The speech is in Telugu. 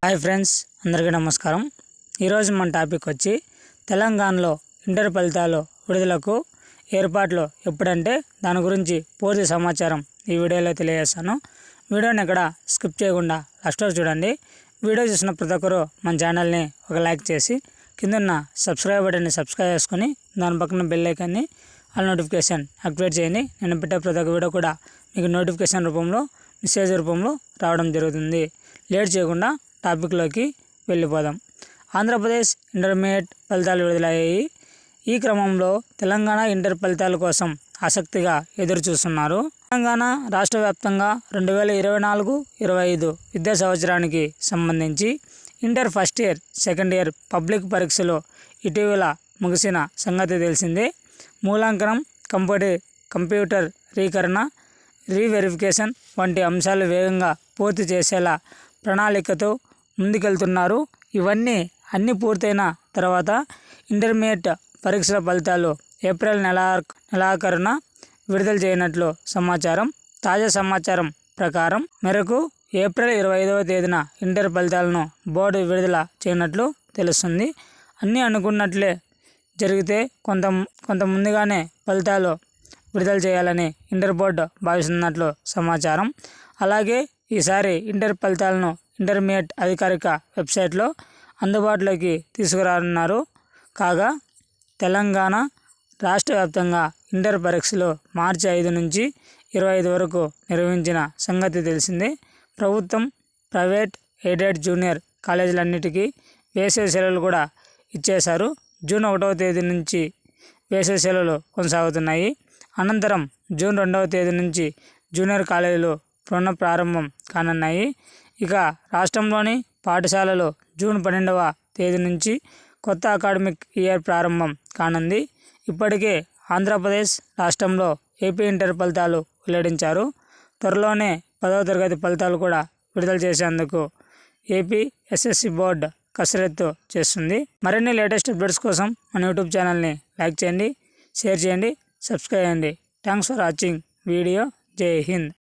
హాయ్ ఫ్రెండ్స్, అందరికీ నమస్కారం. ఈరోజు మన టాపిక్ వచ్చి తెలంగాణలో ఇంటర్ ఫలితాలు విడుదలకు ఏర్పాట్లు ఎప్పుడంటే దాని గురించి పూర్తి సమాచారం ఈ వీడియోలో తెలియజేస్తాను. వీడియోని ఎక్కడ స్కిప్ చేయకుండా లాస్ట్ వరకు చూడండి. వీడియో చూసిన ప్రతి ఒక్కరు మన ఛానల్ని ఒక లైక్ చేసి కిందన్న సబ్స్క్రైబ్ బటన్ని సబ్స్క్రైబ్ చేసుకొని దాని పక్కన బెల్ ఐకాన్ని ఆల్ నోటిఫికేషన్ యాక్టివేట్ చేయండి. నేను పెట్టే ప్రతి ఒక్క వీడియో కూడా మీకు నోటిఫికేషన్ రూపంలో మెసేజ్ రూపంలో రావడం జరుగుతుంది. లేట్ చేయకుండా టాపిక్లోకి వెళ్ళిపోదాం. ఆంధ్రప్రదేశ్ ఇంటర్మీడియట్ ఫలితాలు విడుదలయ్యాయి. ఈ క్రమంలో తెలంగాణ ఇంటర్ ఫలితాల కోసం ఆసక్తిగా ఎదురు చూస్తున్నారు. తెలంగాణ రాష్ట్ర వ్యాప్తంగా 2024-25 విద్యా సంవత్సరానికి సంబంధించి inter first year, second year public పరీక్షలు ఇటీవల ముగిసిన సంగతి తెలిసిందే. మూల్యాంకనం, కంప్యూటర్ రీకరణ, రీవెరిఫికేషన్ వంటి అంశాలు వేగంగా పూర్తి చేసేలా ప్రణాళికతో ముందుకెళ్తున్నారు. అన్నీ పూర్తయిన తర్వాత ఇంటర్మీడియట్ పరీక్షల ఫలితాలు ఏప్రిల్ నెలాఖరున విడుదల చేయనట్లు సమాచారం. తాజా సమాచారం ప్రకారం మేరకు ఏప్రిల్ 25వ తేదీన ఇంటర్ ఫలితాలను బోర్డు విడుదల చేయనట్లు తెలుస్తుంది. అన్నీ అనుకున్నట్లే జరిగితే కొంత ముందుగానే ఫలితాలు విడుదల చేయాలని ఇంటర్ బోర్డు భావిస్తున్నట్లు సమాచారం. అలాగే ఈసారి ఇంటర్ ఫలితాలను ఇంటర్మీడియట్ అధికారిక వెబ్సైట్లో అందుబాటులోకి తీసుకురానున్నారు. కాగా తెలంగాణ రాష్ట్ర వ్యాప్తంగా ఇంటర్ పరీక్షలు మార్చి 5 నుంచి 25 వరకు నిర్వహించిన సంగతి తెలిసిందే. ప్రభుత్వం, ప్రైవేట్, ఎయిడెడ్ జూనియర్ కాలేజీలన్నిటికీ వేసవి సెలవులు కూడా ఇచ్చేశారు. జూన్ 1వ తేదీ నుంచి వేసవి సెలవులు కొనసాగుతున్నాయి. అనంతరం జూన్ 2వ తేదీ నుంచి జూనియర్ కాలేజీలు పునఃప్రారంభం కానున్నాయి. ఇక రాష్ట్రంలోని పాఠశాలలు జూన్ 12వ తేదీ నుంచి కొత్త అకాడమిక్ ఇయర్ ప్రారంభం కానుంది. ఇప్పటికే ఆంధ్రప్రదేశ్ రాష్ట్రంలో ఏపీ ఇంటర్ ఫలితాలు వెల్లడించారు. త్వరలోనే 10వ తరగతి ఫలితాలు కూడా విడుదల చేసేందుకు ఏపీ ఎస్ఎస్సి బోర్డు కసరత్తు చేస్తుంది. మరిన్ని లేటెస్ట్ అప్డేట్స్ కోసం మన యూట్యూబ్ ఛానల్ని లైక్ చేయండి, షేర్ చేయండి, సబ్స్క్రైబ్ చేయండి. Thanks for watching video. జై హింద్.